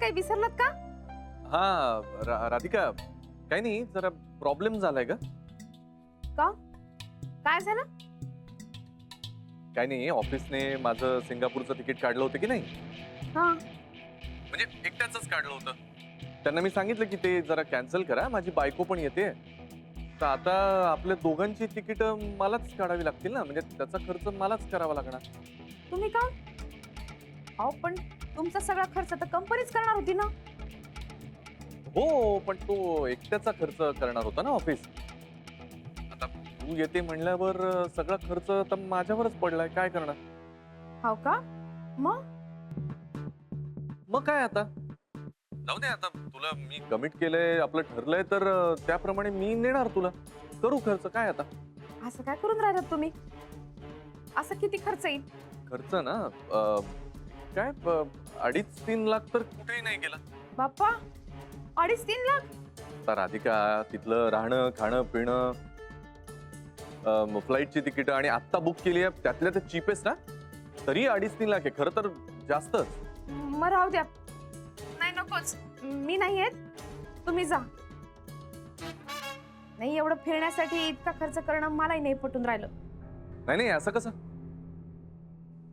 काही विसरलात का? राधिका, काही नाही, जरा प्रॉब्लेम झालाय का? काय झालं? काही नाही, ऑफिसने माझं सिंगापूरचं तिकीट काढलं होतं की नाही, हा, म्हणजे एकट्याच काढलं होतं. त्यांना मी सांगितलं की ते जरा कॅन्सल करा, माझी बायको पण येते. तर आता आपल्या दोघांची तिकीट मलाच काढावी लागतील ना, म्हणजे त्याचा खर्च मलाच करावा लागणार. तुम्ही का? अहो पण तुमचा सगळा खर्च तर कंपनीच करणार होती ना. हो, पण तो एकट्याचा खर्च करणार होता ना ऑफिस. आता तू येते म्हणल्यावर सगळा खर्च तर माझ्यावरच पडलाय, काय करणार? हो का? मग मग काय आता, जाऊ दे. आता तुला मी कमिट केलंय, आपलं ठरलंय, तर त्याप्रमाणे मी नेणार तुला. करू खर्च, काय आता. असं काय करून राहिलात तुम्ही? असं किती खर्च येईल? खर्च ना काय 2.5-3 लाख तर कुठेही नाही गेला. बाप्पा, 2.5-3 लाख? आता राधिका, तिथलं राहणं खाणं पिणं, फ्लाईटची तिकीट आणि आत्ता बुक केली आहे त्यातल्या तर चीपेस्ट ना, तरी 2.5-3 लाख आहे. खरं तर जास्तच. मग राहू द्या. नाही, नकोच. मी नाही येत, तुम्ही जा. नाही, एवढं फिरण्यासाठी इतका खर्च करणं मलाही नाही पटून राहिलं. नाही नाही, असं कसं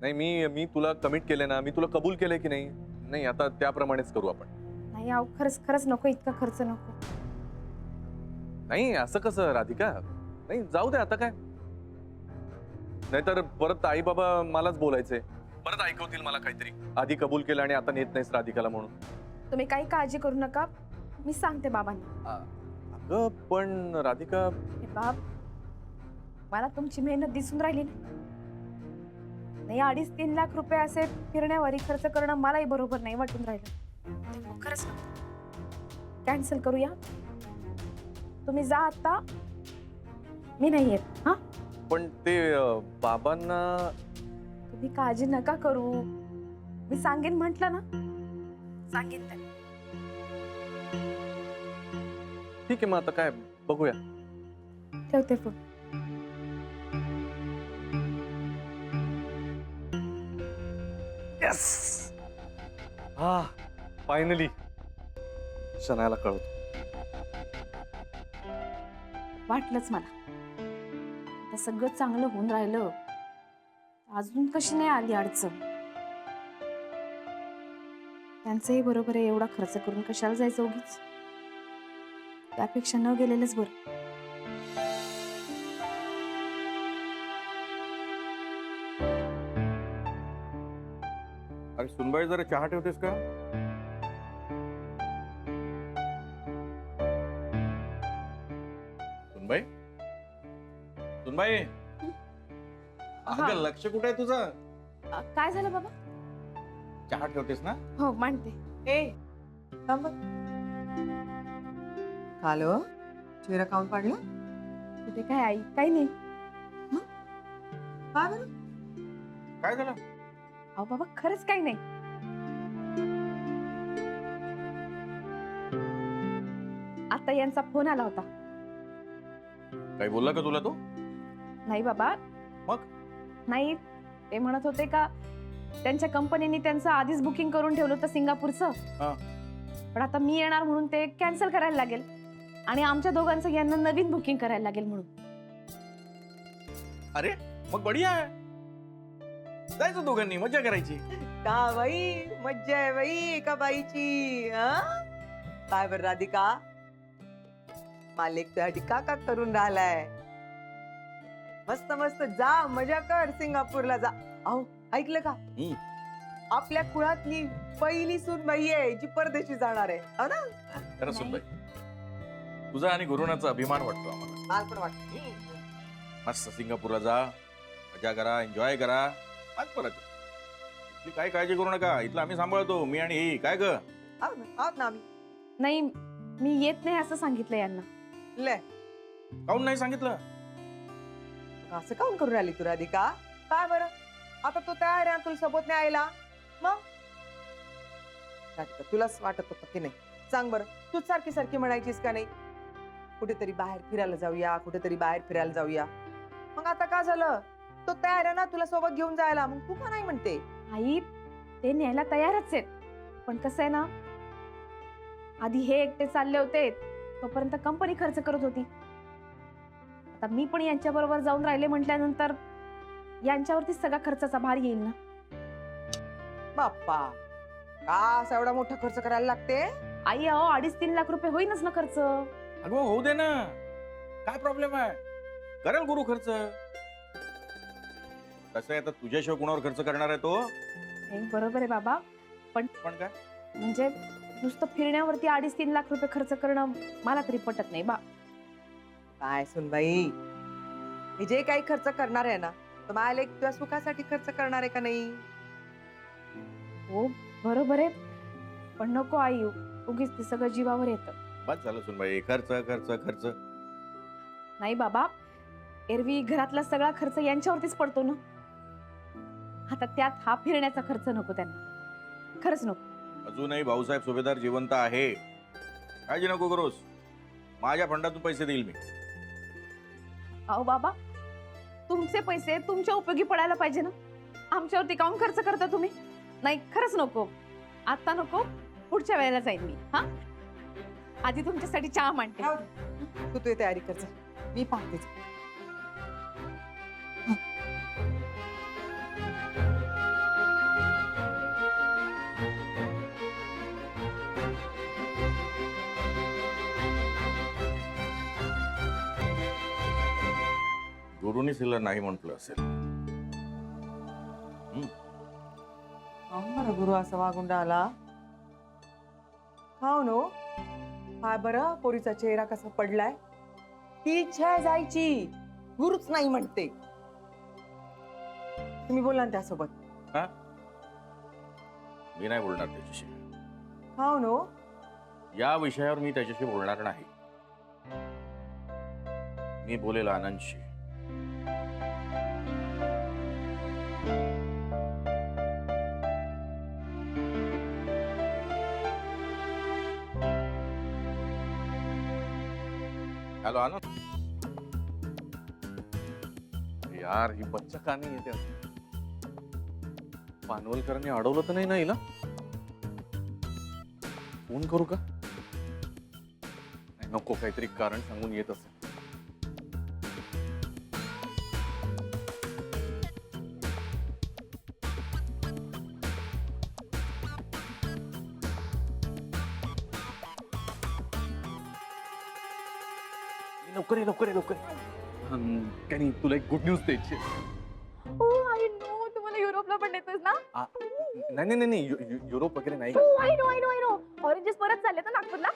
नाही. मी तुला कमिट केलंय ना, मी तुला कबूल केलंय की नाही. नाही, आता त्याप्रमाणेच करू आपण. नाही अहो, खरंच नको, इतका खर्च नको. नाही, असं कसं राधिका. नाही, जाऊ दे आता, काय नाहीतर परत आई बाबा मलाच बोलायचे, परत ऐकवतील मला काहीतरी. आधी कबूल केलं आणि आता नेत नाहीस राधिकाला म्हणून. तुम्ही काही काळजी करू नका, मी सांगते बाबांना. अगं पण राधिका, हे बाप, मला तुमची मेहनत दिसून राहिली ना. नाही, 2.5-3 लाख रुपये असे फिरण्यावरी खर्च करणं मलाही बरोबर नाही वाटून राहिलं. खरंच कॅन्सल करूया. तुम्ही जा आता, मी नाही येत. हा, पण ते बाबांना. तुम्ही काळजी नका करू, मी सांगेन म्हटलं ना, सांगेन त्यांना. ठीक आहे, मग आता काय बघूया. ठेवते फोन. यस, हा, फायनली शनायाला कळतो. वाटलंच मला, आता सगळं चांगलं होऊन राहिलं, अजून कशी नाही आली अडचण. त्यांचंही बरोबर आहे, एवढा खर्च करून कशाला जायचं उगीच. त्यापेक्षा न गेलेलंच बरं. अरे सुनबाई, जरा चहा ठेवतेस का? सुनबाई, सुनबाई, अगं लक्ष कुठे आहे तुझं? काय झालं बाबा? चहा ठेवतेस ना? हो, मांडते. ए थांब. हॅलो, चेहरा काऊन पाडला? कुठे काय आई, काही नाही. काय बरं? काय झालं? अहो बाबा, खरंच काही नाही. आता यांचा फोन आला होता. काही बोलला का तुला तो? नाही बाबा. मग? नाही, ते म्हणत होते का त्यांच्या कंपनीने त्यांचं आधीच बुकिंग करून ठेवलं होतं सिंगापूरचं. पण आता मी येणार म्हणून ते कॅन्सल करायला लागेल आणि आमच्या दोघांचं यांना नवीन बुकिंग करायला लागेल म्हणून. अरे मग बढिया आहे, जायचं दोघांनी, मजा करायची. का बाई, मज्जा आहे बाई एका बाईची. काय बरं राधिका, मालिक तुझ्यासाठी का करून राहिलाय? मस्त मस्त जा, मजा कर, सिंगापूरला जा. अहो ऐकलं का? आपल्या कुळातली पहिली सून बाई आहे जी परदेशी जाणार आहे, हो ना? खरं सुनबाई, तुझा आणि गुरुनाचा अभिमान वाटतो आम्हाला. मला पण वाटत. मस्त सिंगापूरला जा, मजा करा, एन्जॉय करा, आज परत या. इथली काय काळजी करू नका, इथलं आम्ही सांभाळतो, मी आणि ही. काय ग? आहोत ना आम्ही. नाही, मी येत नाही असं सांगितलं यांना. ले, काऊन नाही सांगितलं? असं काऊन करून राहिली तू राधिका? काय बरं, आता तो तयार आहे तुला सोबत नाही यायला. मग राधिका, तुलाच वाटत होतं की नाही? सांग बरं, तूच सारखी सारखी म्हणायचीस का नाही कुठेतरी बाहेर फिरायला जाऊया, कुठेतरी बाहेर फिरायला जाऊया? मग आता का झालं? तो तयार आहे ना तुला सोबत घेऊन जायला, मग तू का नाही म्हणते? आई, ते न्यायला तयारच आहेत, पण कसं आहे ना, आधी हे एकटे चालले होते तोपर्यंत कंपनी खर्च करत होती. आता मी पण यांच्या बरोबर जाऊन राहिले म्हटल्यानंतर यांच्यावरती सगळा खर्चाचा भार येईल ना. बाप्पा, का असा एवढा मोठा खर्च करायला लागते? आई अहो 2.5-3 लाख रुपये होईनच ना खर्च. अगं होऊ दे ना, काय प्रॉब्लेम आहे? करेल गुरु खर्च. कसं आहे, आता तुझ्याशिवाय कुणावर खर्च करणार आहे तो? हे बरोबर आहे बाबा, पण काय म्हणजे नुसतं फिरण्यावरती 2.5-3 लाख रुपये खर्च करणं मला तरी पटत नाही बा. काय सुनबाई, मी जे काही खर्च करणार आहे ना, तर माझ्या लेक तुझ्या सुखासाठी खर्च करणार आहे का नाही? हो बरोबर आहे, पण नको आई, उगीच ते सगळं जीवावर येतं. बस झालं सुनबाई, खर्च खर्च खर्च. नाही बाबा, एरवी घरातला सगळा खर्च यांच्यावरतीच पडतो ना. आता त्यात हा फिरण्याचा खर्च नको त्यांना, खरंच नको. अजूनही भाऊसाहेब सुभेदार जिवंत आहे, काळजी नको करूस. माझ्या फंडातून पैसे देईल मी. अहो बाबा, तुमचे पैसे तुमच्या उपयोगी पडायला पाहिजे ना. आमच्यावरती काऊन खर्च करता तुम्ही? नाही खरंच नको, आता नको, पुढच्या वेळेला जाईन मी. हा, आधी तुमच्यासाठी चहा मांडते. तू तुझी तयारी कर, मी पाहतेच. गुरुनी तिला नाही म्हटलं असेल. बरं गुरु असा वागून राहिला. हो नो, काय बरं पोरीचा चेहरा कसा पडलाय. ती इच्छा आहे जायची, गुरुच नाही म्हणते. तुम्ही बोला ना त्यासोबत. मी नाही बोलणार त्याच्याशी. हो नो, या विषयावर मी त्याच्याशी बोलणार नाही. मी बोलेल आनंदशी. हॅलो आनंद. यार ही बच्चा का नाही येते? पानवलकरांनी अडवलं तर नाही ना हिला? फोन करू का? नाही, नको, काहीतरी कारण सांगून येत असेल. लवकर ये, लवकर ये, लवकर ये. काही नाही, तुला एक गुड न्यूज द्यायची आहे. हो आय नो, तुम्हाला युरोपला पण नेतोस ना. नाही नाही नाही, युरोप वगैरे नाही. आय नो ऑरेंजेस परत चालले तर नागपूरला.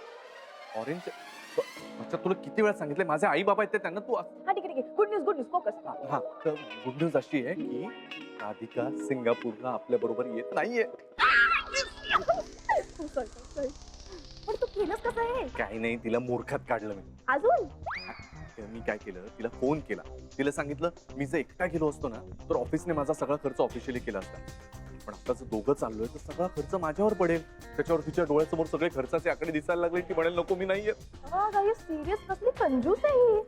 ऑरेंज अच्छा, तुला किती वेळा सांगितलंय, माझे आई बाबा आहेत ते, त्यांना तू हा ठीक आहे, गुड न्यूज फोकस. हा, तर गुड न्यूज अशी आहे की राधिका सिंगापूरला आपल्या बरोबर येत नाहीये. पण तू केलंस कसं आहे? काही नाही, तिला मूर्खात काढलं मी. अजून तर मी काय केलं, तिला फोन केला, तिला सांगितलं मी जर एकटा गेलो असतो ना तर ऑफिसने माझा सगळा खर्च ऑफिशियली केला असता, पण आता जर दोघं चाललोय तर सगळा खर्च माझ्यावर पडेल. त्याच्यावर तिच्या डोळ्यासमोर सगळे खर्चाचे आकडे दिसायला लागले की म्हणेल नको, मी नाहीये. सिरियस कसली कंजूस आहे ही.